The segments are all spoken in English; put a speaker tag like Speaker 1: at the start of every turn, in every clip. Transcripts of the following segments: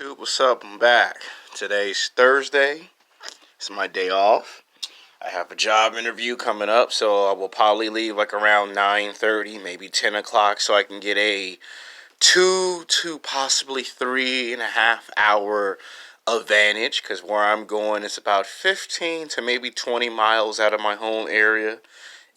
Speaker 1: Dude, what's up? I'm back. Today's Thursday. It's my day off. I have a job interview coming up, so I will probably leave like around 9:30, maybe 10 o'clock, so I can get a 2 to possibly 3.5 hour advantage. Because where I'm going, it's about 15 to maybe 20 miles out of my home area.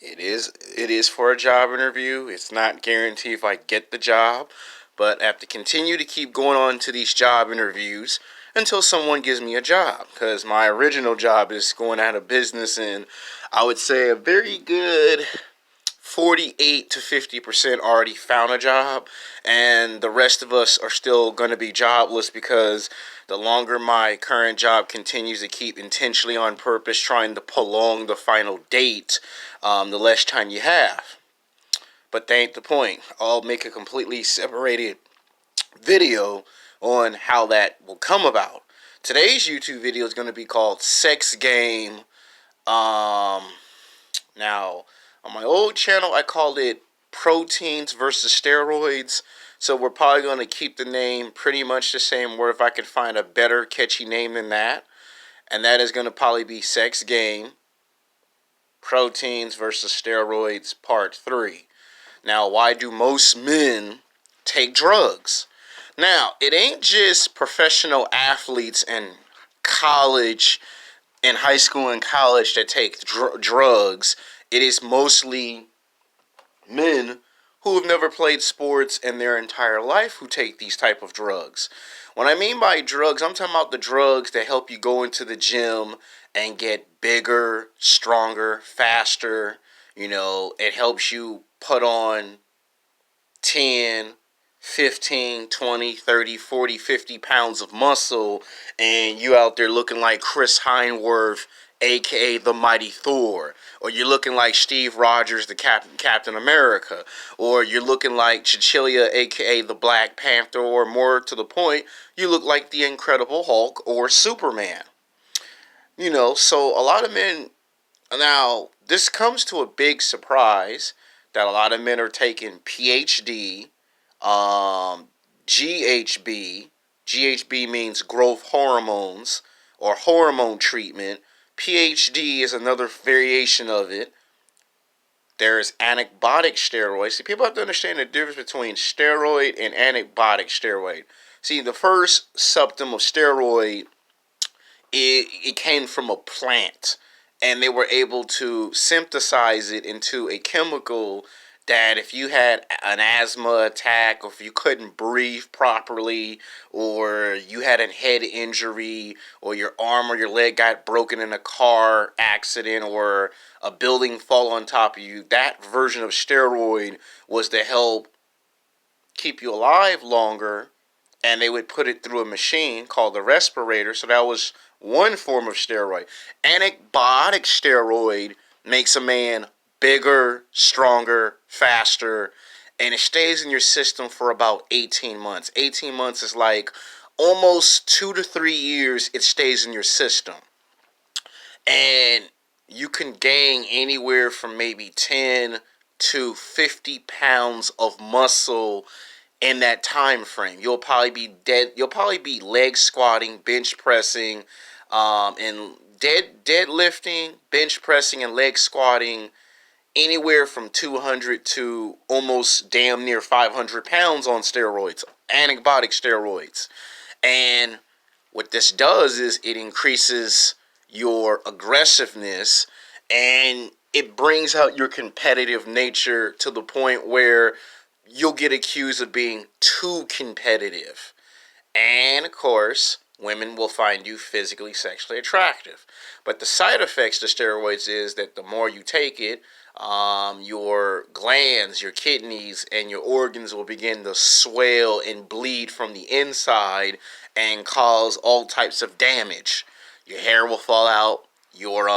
Speaker 1: It is for a job interview. It's not guaranteed if I get the job, but I have to continue to keep going on to these job interviews until someone gives me a job, because my original job is going out of business in, I would say, a very good 48 to 50% already found a job, and the rest of us are still going to be jobless because the longer my current job continues to keep intentionally on purpose trying to prolong the final date, the less time you have. But that ain't the point. I'll make a completely separated video on how that will come about. Today's YouTube video is going to be called Sex Game. Now, on my old channel, I called it Proteins versus Steroids. So we're probably going to keep the name pretty much the same, or if I could find a better catchy name than that. And that is going to probably be Sex Game, Proteins versus Steroids Part 3. Now, why do most men take drugs? Now, it ain't just professional athletes and college and high school and college that take drugs. It is mostly men who have never played sports in their entire life who take these type of drugs. When I mean by drugs, I'm talking about the drugs that help you go into the gym and get bigger, stronger, faster. It helps you put on 10, 15, 20, 30, 40, 50 pounds of muscle, and you out there looking like Chris Hemsworth, aka the Mighty Thor, or you're looking like Steve Rogers, the Captain America, or you're looking like Cecilia, aka the Black Panther, or more to the point, you look like the Incredible Hulk or Superman. So a lot of men, now this comes to a big surprise that a lot of men are taking PhD, GHB. GHB means growth hormones or hormone treatment. PhD is another variation of it. There's anabolic steroids. See, people have to understand the difference between steroid and anabolic steroid. See, the first symptom of steroid, it came from a plant, and they were able to synthesize it into a chemical that if you had an asthma attack, or if you couldn't breathe properly, or you had a head injury, or your arm or your leg got broken in a car accident, or a building fall on top of you, that version of steroid was to help keep you alive longer, and they would put it through a machine called the respirator. So that was one form of steroid. Anabolic steroid makes a man bigger, stronger, faster, and it stays in your system for about 18 months. 18 months is like almost 2 to 3 years it stays in your system. And you can gain anywhere from maybe 10 to 50 pounds of muscle in that time frame. You'll probably be dead. You'll probably be leg squatting, bench pressing, and deadlifting, bench pressing, and leg squatting anywhere from 200 to almost damn near 500 pounds on steroids, anabolic steroids. And what this does is it increases your aggressiveness, and it brings out your competitive nature to the point where you'll get accused of being too competitive. And of course, women will find you physically, sexually attractive. But the side effects to steroids is that the more you take it, your glands, your kidneys, and your organs will begin to swell and bleed from the inside and cause all types of damage. Your hair will fall out. Your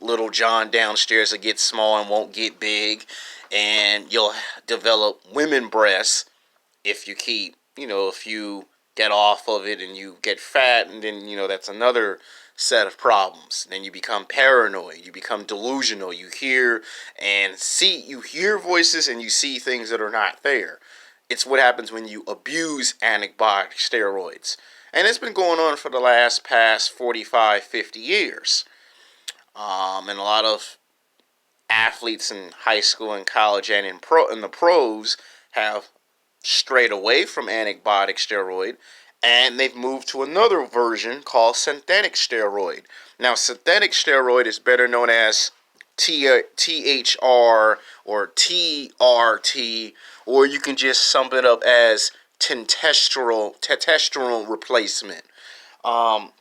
Speaker 1: little John downstairs will get small and won't get big, and you'll develop women breasts if you if you get off of it and you get fat, and then that's another set of problems. Then you become paranoid, you become delusional, you hear voices and you see things that are not there. It's what happens when you abuse anabolic steroids. And it's been going on for the past 45, 50 years. And a lot of athletes in high school and college and in the pros have strayed away from anabolic steroid, and they've moved to another version called synthetic steroid. Now, synthetic steroid is better known as THR or TRT, or you can just sum it up as testosterone replacement. Um,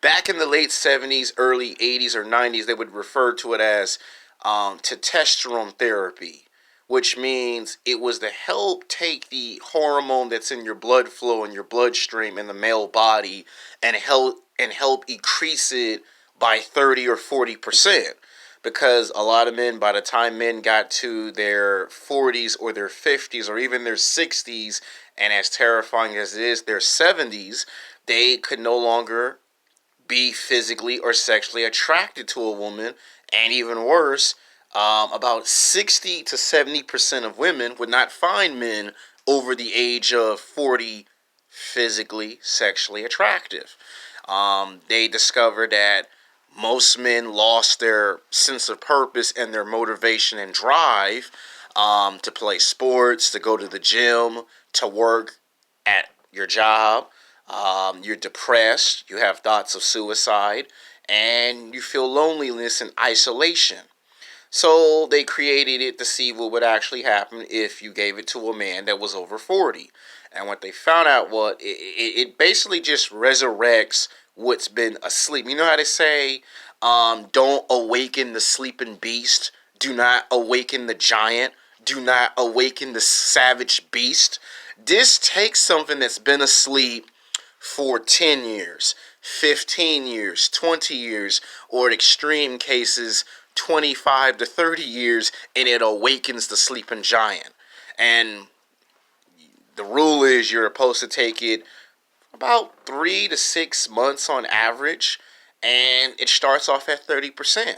Speaker 1: Back in the late 70s, early 80s, or 90s, they would refer to it as testosterone therapy, which means it was to help take the hormone that's in your blood flow and your bloodstream in the male body and help increase it by 30 or 40%. Because a lot of men, by the time men got to their 40s or their 50s or even their 60s, and as terrifying as it is, their 70s, they could no longer be physically or sexually attracted to a woman. And even worse, about 60 to 70% of women would not find men over the age of 40 physically sexually attractive. They discovered that most men lost their sense of purpose and their motivation and drive to play sports, to go to the gym, to work at your job. You're depressed, you have thoughts of suicide, and you feel loneliness and isolation. So they created it to see what would actually happen if you gave it to a man that was over 40. And what they found out was it basically just resurrects what's been asleep. You know how they say, don't awaken the sleeping beast, do not awaken the giant, do not awaken the savage beast. This takes something that's been asleep for 10 years, 15 years, 20 years, or in extreme cases, 25 to 30 years, and it awakens the sleeping giant. And the rule is you're supposed to take it about 3 to 6 months on average, and it starts off at 30%.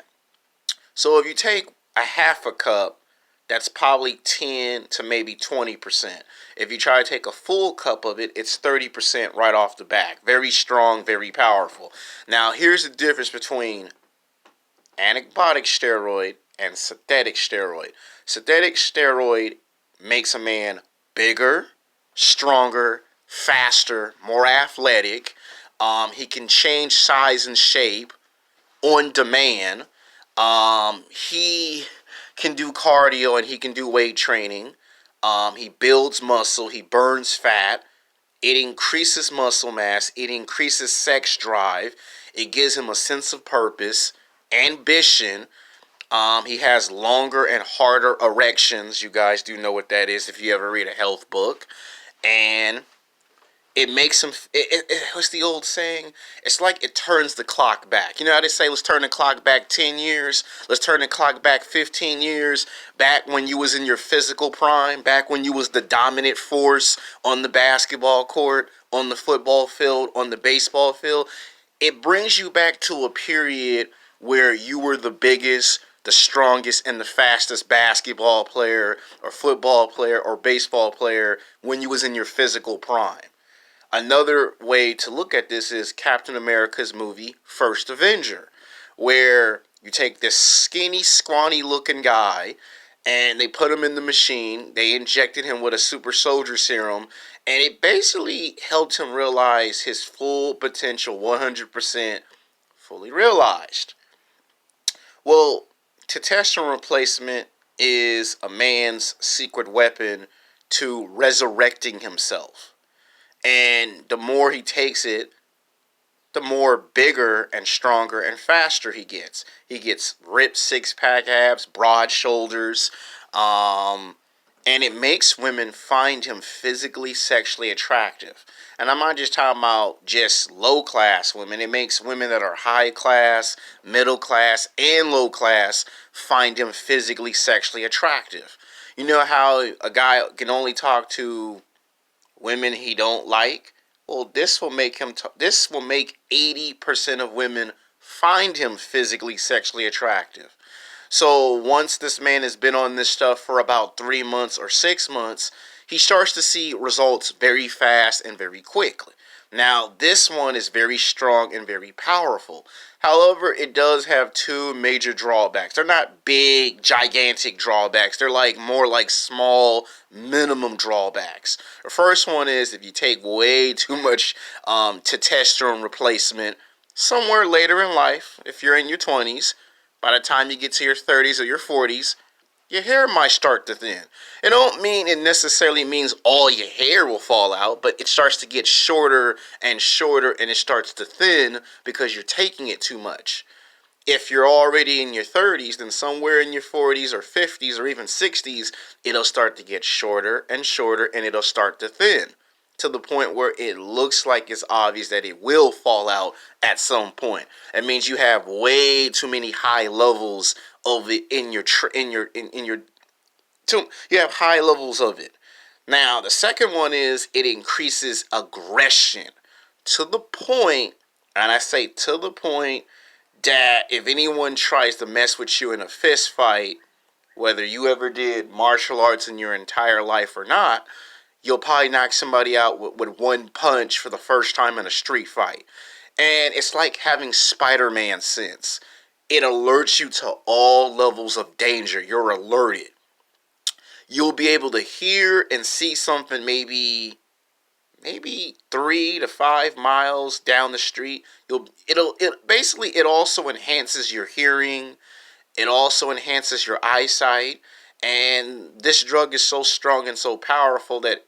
Speaker 1: So if you take a half a cup, that's probably 10 to maybe 20%. If you try to take a full cup of it, it's 30% right off the back. Very strong, very powerful. Now, here's the difference between anabolic steroid and synthetic steroid. Synthetic steroid makes a man bigger, stronger, faster, more athletic. He can change size and shape on demand. He can do cardio and he can do weight training. He builds muscle. He burns fat. It increases muscle mass. It increases sex drive. It gives him a sense of purpose, ambition. He has longer and harder erections. You guys do know what that is if you ever read a health book. And it makes him, what's the old saying? It's like it turns the clock back. You know how they say, let's turn the clock back 10 years? Let's turn the clock back 15 years. Back when you was in your physical prime. Back when you was the dominant force on the basketball court, on the football field, on the baseball field. It brings you back to a period where you were the biggest, the strongest, and the fastest basketball player or football player or baseball player when you was in your physical prime. Another way to look at this is Captain America's movie First Avenger, where you take this skinny, scrawny looking guy and they put him in the machine. They injected him with a super soldier serum, and it basically helped him realize his full potential, 100% fully realized. Well, testosterone replacement is a man's secret weapon to resurrecting himself. And the more he takes it, the more bigger and stronger and faster he gets. He gets ripped six-pack abs, broad shoulders, and it makes women find him physically, sexually attractive. And I'm not just talking about just low-class women. It makes women that are high-class, middle-class, and low-class find him physically, sexually attractive. You know how a guy can only talk to women he don't like? Well, this will make 80% of women find him physically, sexually attractive. So once this man has been on this stuff for about 3 months or 6 months, he starts to see results very fast and very quickly. Now, this one is very strong and very powerful. However, it does have two major drawbacks. They're not big, gigantic drawbacks. They're like more like small, minimum drawbacks. The first one is if you take way too much testosterone replacement somewhere later in life, if you're in your 20s, by the time you get to your 30s or your 40s, your hair might start to thin. It don't mean it necessarily means all your hair will fall out, but it starts to get shorter and shorter and it starts to thin because you're taking it too much. If you're already in your 30s, then somewhere in your 40s or 50s or even 60s, it'll start to get shorter and shorter and it'll start to thin to the point where it looks like it's obvious that it will fall out at some point. It means you have way too many high levels of it in your you have high levels of it. Now, the second one is it increases aggression to the point, and I say to the point, that if anyone tries to mess with you in a fist fight, whether you ever did martial arts in your entire life or not, you'll probably knock somebody out with one punch for the first time in a street fight. And it's like having Spider-Man sense. It alerts you to all levels of danger. You're alerted. You'll be able to hear and see something maybe 3 to 5 miles down the street. It also enhances your hearing. It also enhances your eyesight. And this drug is so strong and so powerful that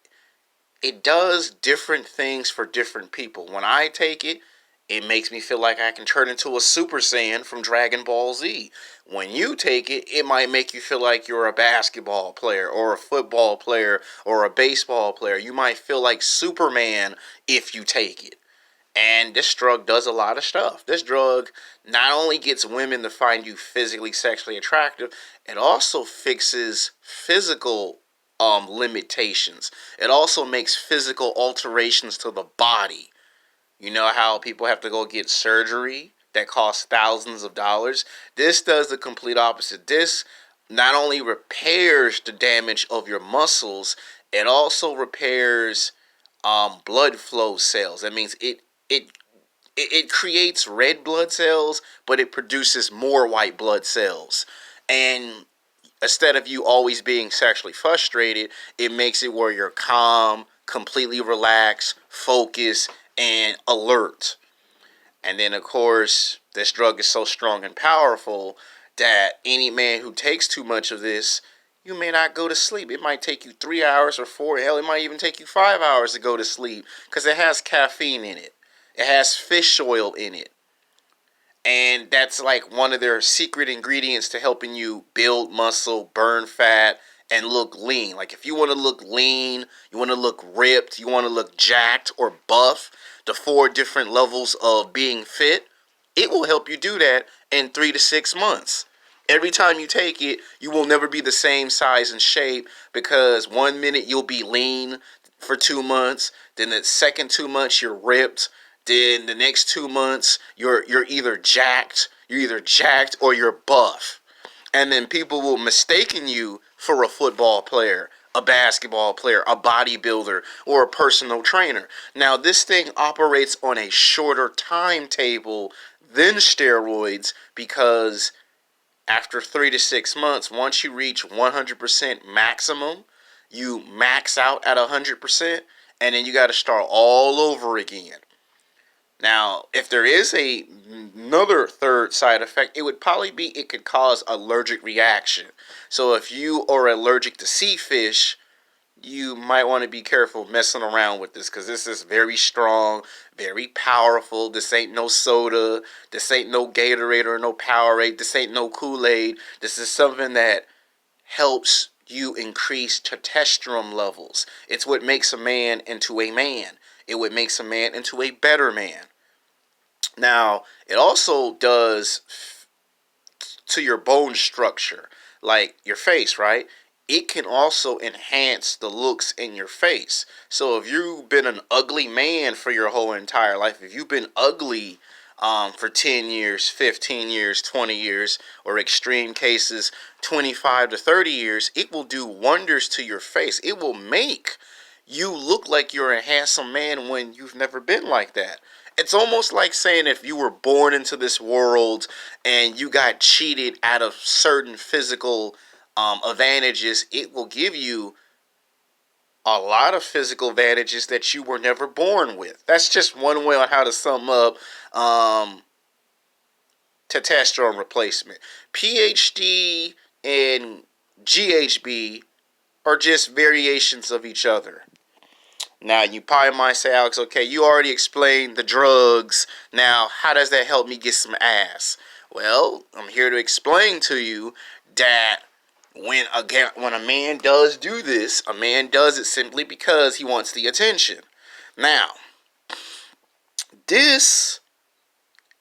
Speaker 1: it does different things for different people. When I take it, it makes me feel like I can turn into a Super Saiyan from Dragon Ball Z. When you take it, it might make you feel like you're a basketball player or a football player or a baseball player. You might feel like Superman if you take it. And this drug does a lot of stuff. This drug not only gets women to find you physically, sexually attractive, it also fixes physical limitations. It also makes physical alterations to the body. You know how people have to go get surgery that costs thousands of dollars? This does the complete opposite. This not only repairs the damage of your muscles, it also repairs blood flow cells. That means it creates red blood cells, but it produces more white blood cells. And instead of you always being sexually frustrated, it makes it where you're calm, completely relaxed, focused, and alert. And then, of course, this drug is so strong and powerful that any man who takes too much of this, you may not go to sleep. It might take you 3 hours or 4. Hell, it might even take you 5 hours to go to sleep because it has caffeine in it. It has fish oil in it. And that's like one of their secret ingredients to helping you build muscle, burn fat, and look lean. Like if you want to look lean, you want to look ripped, you want to look jacked or buff, the 4 different levels of being fit, it will help you do that in 3 to 6 months. Every time you take it, you will never be the same size and shape because 1 minute you'll be lean for 2 months, then the second 2 months you're ripped, then the next 2 months you're either jacked, or you're buff. And then people will mistaken you for a football player, a basketball player, a bodybuilder, or a personal trainer. Now, this thing operates on a shorter timetable than steroids because after 3 to 6 months, once you reach 100% maximum, you max out at 100%, and then you got to start all over again. Now, if there is another third side effect, it would probably be it could cause allergic reaction. So if you are allergic to sea fish, you might want to be careful messing around with this because this is very strong, very powerful. This ain't no soda. This ain't no Gatorade or no Powerade. This ain't no Kool-Aid. This is something that helps you increase testosterone levels. It's what makes a man into a man. It would make a man into a better man. Now, it also does to your bone structure, like your face, right? It can also enhance the looks in your face. So if you've been an ugly man for your whole entire life, if you've been ugly for 10 years, 15 years, 20 years, or extreme cases, 25 to 30 years, it will do wonders to your face. It will make you look like you're a handsome man when you've never been like that. It's almost like saying if you were born into this world and you got cheated out of certain physical advantages, it will give you a lot of physical advantages that you were never born with. That's just one way on how to sum up testosterone replacement. PhD and GHB are just variations of each other. Now, you probably might say, Alex, okay, you already explained the drugs. Now, how does that help me get some ass? Well, I'm here to explain to you that when a man does do this, a man does it simply because he wants the attention. Now, this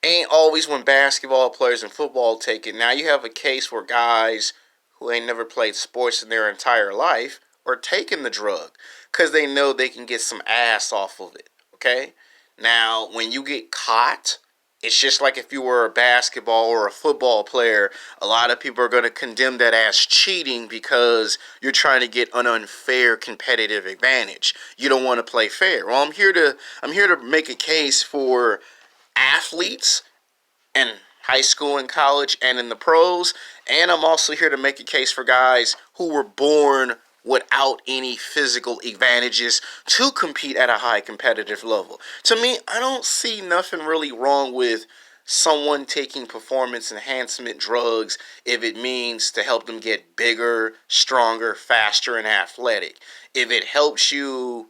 Speaker 1: ain't always when basketball players and football take it. Now you have a case where guys who ain't never played sports in their entire life are taking the drug because they know they can get some ass off of it. Okay? Now, when you get caught, it's just like if you were a basketball or a football player, a lot of people are going to condemn that as cheating because you're trying to get an unfair competitive advantage. You don't want to play fair. Well, I'm here to make a case for athletes in high school and college and in the pros, and I'm also here to make a case for guys who were born without any physical advantages to compete at a high competitive level. To me, I don't see nothing really wrong with someone taking performance enhancement drugs if it means to help them get bigger, stronger, faster, and athletic. If it helps you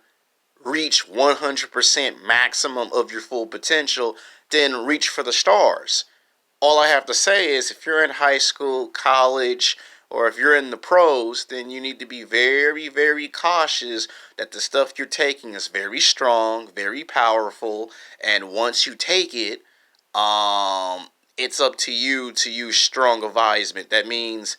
Speaker 1: reach 100% maximum of your full potential, then reach for the stars. All I have to say is if you're in high school, college, or if you're in the pros, then you need to be very, very cautious that the stuff you're taking is very strong, very powerful, and once you take it, it's up to you to use strong advisement. That means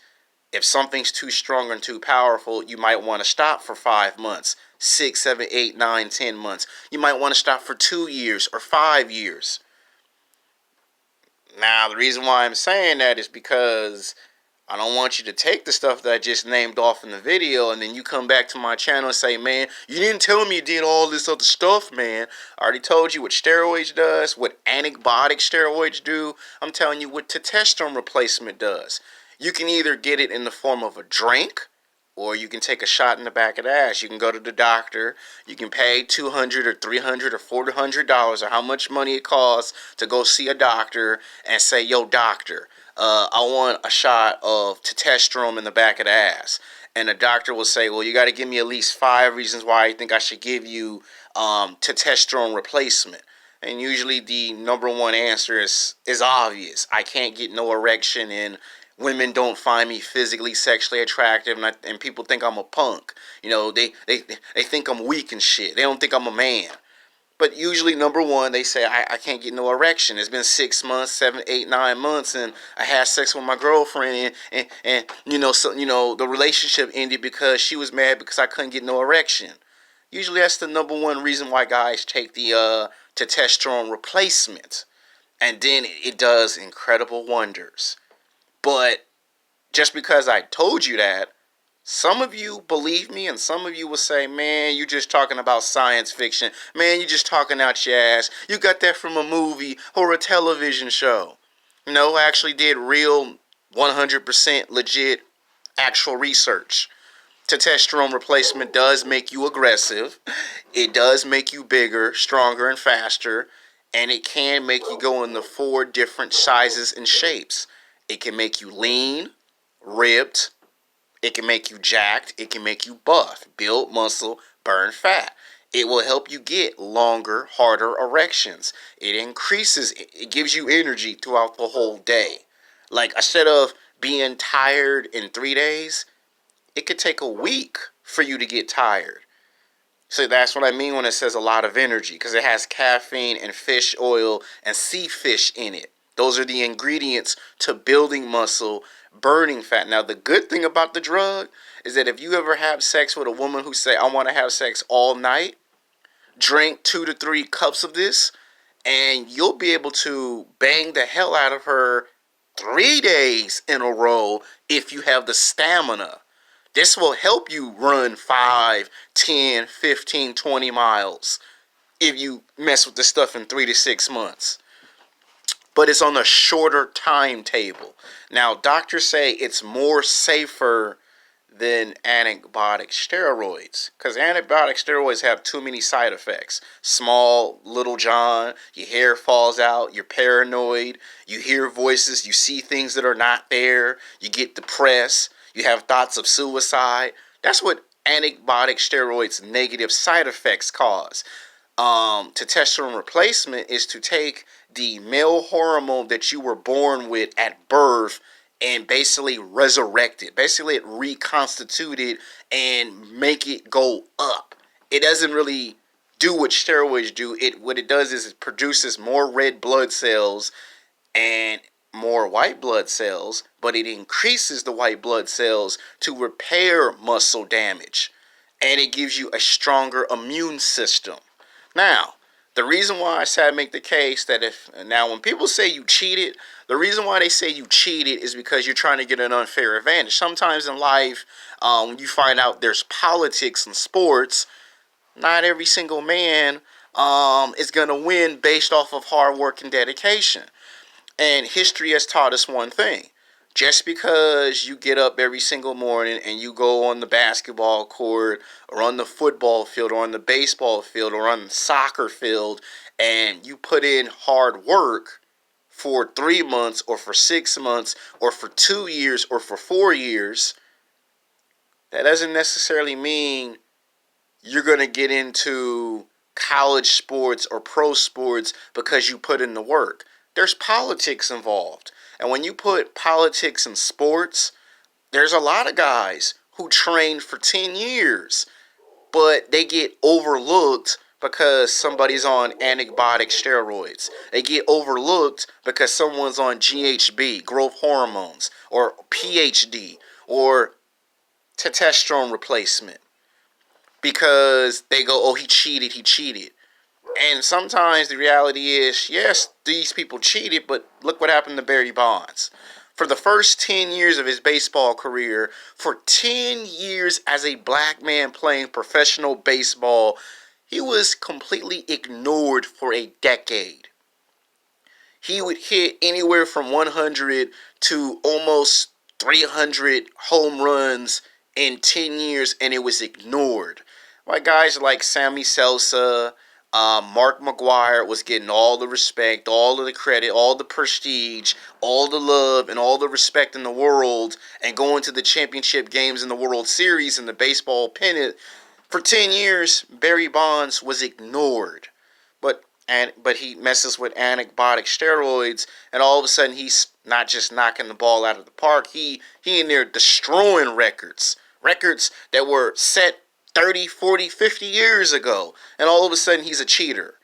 Speaker 1: if something's too strong and too powerful, you might want to stop for 5 months, 6, 7, 8, 9, 10 months. You might want to stop for 2 years or 5 years. Now, the reason why I'm saying that is because I don't want you to take the stuff that I just named off in the video and then you come back to my channel and say, man, you didn't tell me you did all this other stuff, man. I already told you what steroids does, what anabolic steroids do. I'm telling you what testosterone replacement does. You can either get it in the form of a drink, or you can take a shot in the back of the ass. You can go to the doctor. You can pay $200 or $300 or $400 or how much money it costs to go see a doctor and say, yo, doctor, I want a shot of testosterone in the back of the ass. And the doctor will say, well, you got to give me at least 5 reasons why I think I should give you testosterone replacement. And usually the number one answer is obvious. I can't get no erection, and women don't find me physically, sexually attractive, and people think I'm a punk. You know, they think I'm weak and shit. They don't think I'm a man. But usually, number one, they say, I can't get no erection. It's been 6 months, 7, 8, 9 months, and I had sex with my girlfriend, and the relationship ended because she was mad because I couldn't get no erection. Usually, that's the number one reason why guys take the testosterone replacement. And then it does incredible wonders. But just because I told you that, some of you believe me and some of you will say, man, you just talking about science fiction. Man, you just talking out your ass. You got that from a movie or a television show. No, I actually did real 100% legit actual research. Testosterone replacement does make you aggressive. It does make you bigger, stronger, and faster. And it can make you go in the 4 different sizes and shapes. It can make you lean, ripped. It can make you jacked. It can make you buff, build muscle, burn fat. It will help you get longer, harder erections. It gives you energy throughout the whole day. Like, instead of being tired in 3 days, it could take a week for you to get tired. So that's what I mean when it says a lot of energy, because it has caffeine and fish oil and sea fish in it. Those are the ingredients to building muscle, burning fat. Now, the good thing about the drug is that if you ever have sex with a woman who say, I want to have sex all night, drink 2 to 3 cups of this, and you'll be able to bang the hell out of her 3 days in a row if you have the stamina This will help you run 5, 10, 15, 20 miles if you mess with this stuff in 3 to 6 months. But it's on a shorter timetable. Now, doctors say it's more safer than antibiotic steroids, because antibiotic steroids have too many side effects. Small little John, your hair falls out, you're paranoid, you hear voices, you see things that are not there, you get depressed, you have thoughts of suicide. That's what antibiotic steroids negative side effects cause. Testosterone replacement is to take the male hormone that you were born with at birth and basically resurrect it. Basically, it reconstituted and make it go up. It doesn't really do what steroids do. What it does is it produces more red blood cells and more white blood cells, but it increases the white blood cells to repair muscle damage, and it gives you a stronger immune system. Now, the reason why I say I make the case that when people say you cheated, the reason why they say you cheated is because you're trying to get an unfair advantage. Sometimes in life, when you find out there's politics in sports, not every single man is going to win based off of hard work and dedication. And history has taught us one thing. Just because you get up every single morning and you go on the basketball court or on the football field or on the baseball field or on the soccer field and you put in hard work for 3 months or for 6 months or for 2 years or for 4 years, that doesn't necessarily mean you're going to get into college sports or pro sports because you put in the work. There's politics involved. And when you put politics in sports, there's a lot of guys who train for 10 years, but they get overlooked because somebody's on antibiotic steroids. They get overlooked because someone's on GHB, growth hormones, or PhD, or testosterone replacement. Because they go, oh, he cheated. And sometimes the reality is, yes, these people cheated, but look what happened to Barry Bonds. For the first 10 years of his baseball career, for 10 years as a black man playing professional baseball, he was completely ignored for a decade. He would hit anywhere from 100 to almost 300 home runs in 10 years, and it was ignored. Like guys like Sammy Sosa, Mark McGwire was getting all the respect, all of the credit, all the prestige, all the love, and all the respect in the world, and going to the championship games in the World Series and the baseball pennant. For 10 years, Barry Bonds was ignored. But he messes with antibiotic steroids, and all of a sudden he's not just knocking the ball out of the park. He in there destroying records that were set 30, 40, 50 years ago, and all of a sudden he's a cheater.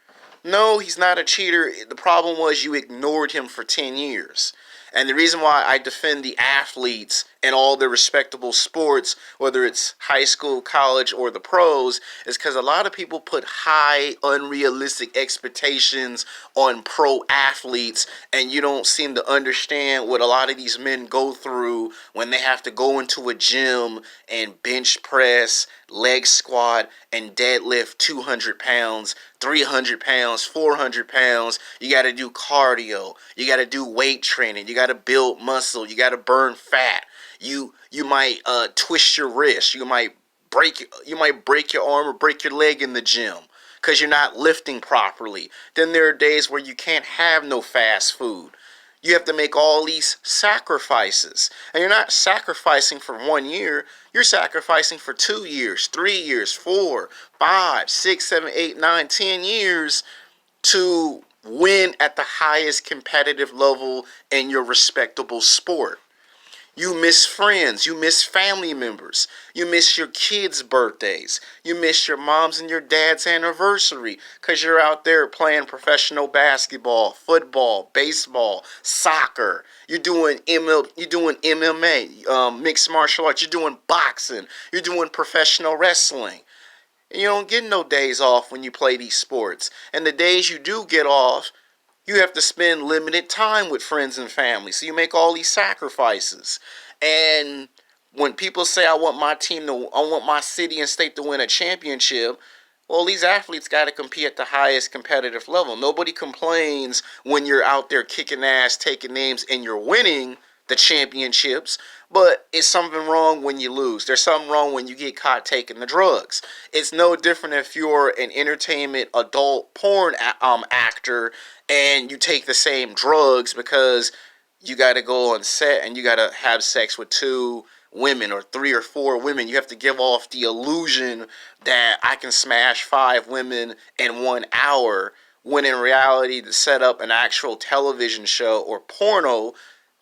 Speaker 1: No, he's not a cheater. The problem was you ignored him for 10 years. And the reason why I defend the athletes in all the respectable sports, whether it's high school, college, or the pros, is because a lot of people put high, unrealistic expectations on pro athletes, and you don't seem to understand what a lot of these men go through when they have to go into a gym and bench press, leg squat, and deadlift 200 pounds, 300 pounds, 400 pounds. You got to do cardio. You got to do weight training. You got to build muscle. You got to burn fat. You might twist your wrist. You might break your arm or break your leg in the gym because you're not lifting properly. Then there are days where you can't have no fast food. You have to make all these sacrifices. And you're not sacrificing for 1 year. You're sacrificing for 2 years, 3 years, 4, 5, 6, 7, 8, 9, 10 years to win at the highest competitive level in your respectable sport. You miss friends. You miss family members. You miss your kids' birthdays. You miss your mom's and your dad's anniversary because you're out there playing professional basketball, football, baseball, soccer. You're doing MMA, mixed martial arts. You're doing boxing. You're doing professional wrestling. And you don't get no days off when you play these sports. And the days you do get off, you have to spend limited time with friends and family. So you make all these sacrifices. And when people say I want I want my city and state to win a championship, well, these athletes got to compete at the highest competitive level. Nobody complains when you're out there kicking ass, taking names, and you're winning the championships. But it's something wrong when you lose. There's something wrong when you get caught taking the drugs. It's no different if you're an entertainment adult porn actor and you take the same drugs because you got to go on set and you got to have sex with two women or three or four women. You have to give off the illusion that I can smash five women in 1 hour, when in reality, to set up an actual television show or porno,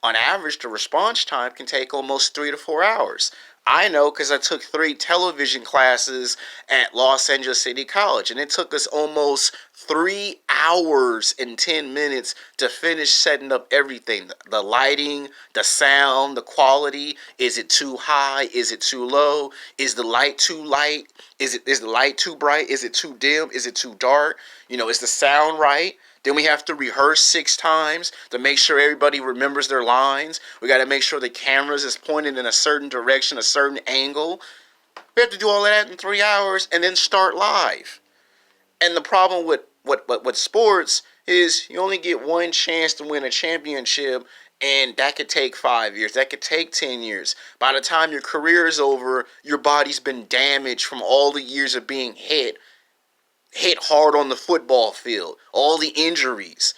Speaker 1: on average, the response time can take almost 3 to 4 hours. I know because I took 3 television classes at Los Angeles City College, and it took us almost 3 hours and 10 minutes to finish setting up everything. The lighting, the sound, the quality. Is it too high? Is it too low? Is the light too light? Is the light too bright? Is it too dim? Is it too dark? Is the sound right? Then we have to rehearse 6 times to make sure everybody remembers their lines. We got to make sure the cameras is pointed in a certain direction, a certain angle. We have to do all of that in 3 hours and then start live. And the problem with sports is you only get one chance to win a championship, and that could take 5 years. That could take 10 years. By the time your career is over, your body's been damaged from all the years of being hit hard on the football field, all the injuries.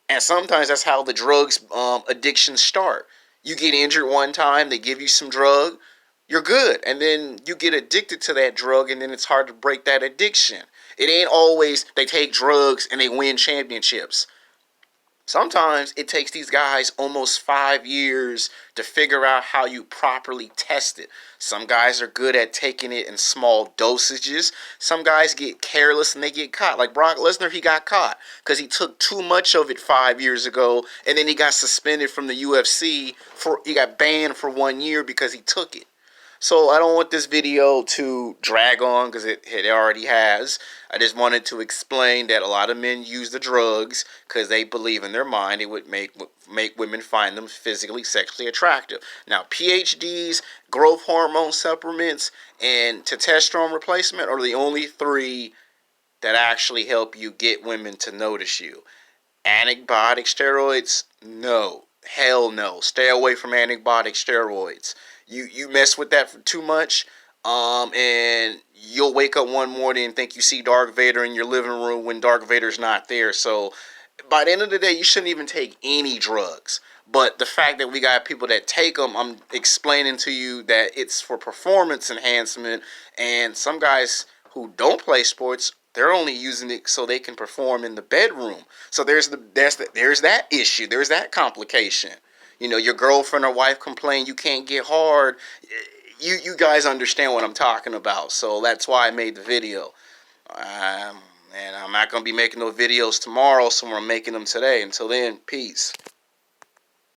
Speaker 1: And sometimes that's how the drugs addictions start. You get injured one time, they give you some drug, you're good. And then you get addicted to that drug, and then it's hard to break that addiction. It ain't always they take drugs and they win championships. Sometimes it takes these guys almost 5 years to figure out how you properly test it. Some guys are good at taking it in small dosages. Some guys get careless and they get caught. Like Brock Lesnar, he got caught because he took too much of it 5 years ago, and then he got suspended from the UFC. He got banned for 1 year because he took it. So I don't want this video to drag on because it already has. I just wanted to explain that a lot of men use the drugs because they believe in their mind it would make women find them physically, sexually attractive. Now, PhDs, growth hormone supplements, and testosterone replacement are the only 3 that actually help you get women to notice you. Antibiotic steroids? No. Hell no. Stay away from antibiotic steroids. You mess with that for too much, and you'll wake up one morning and think you see Darth Vader in your living room when Darth Vader's not there. So by the end of the day, you shouldn't even take any drugs. But the fact that we got people that take them, I'm explaining to you that it's for performance enhancement, and some guys who don't play sports, they're only using it so they can perform in the bedroom. So there's that issue. There's that complication. Your girlfriend or wife complain you can't get hard. You guys understand what I'm talking about. So that's why I made the video. And I'm not going to be making no videos tomorrow, so I'm making them today. Until then, peace.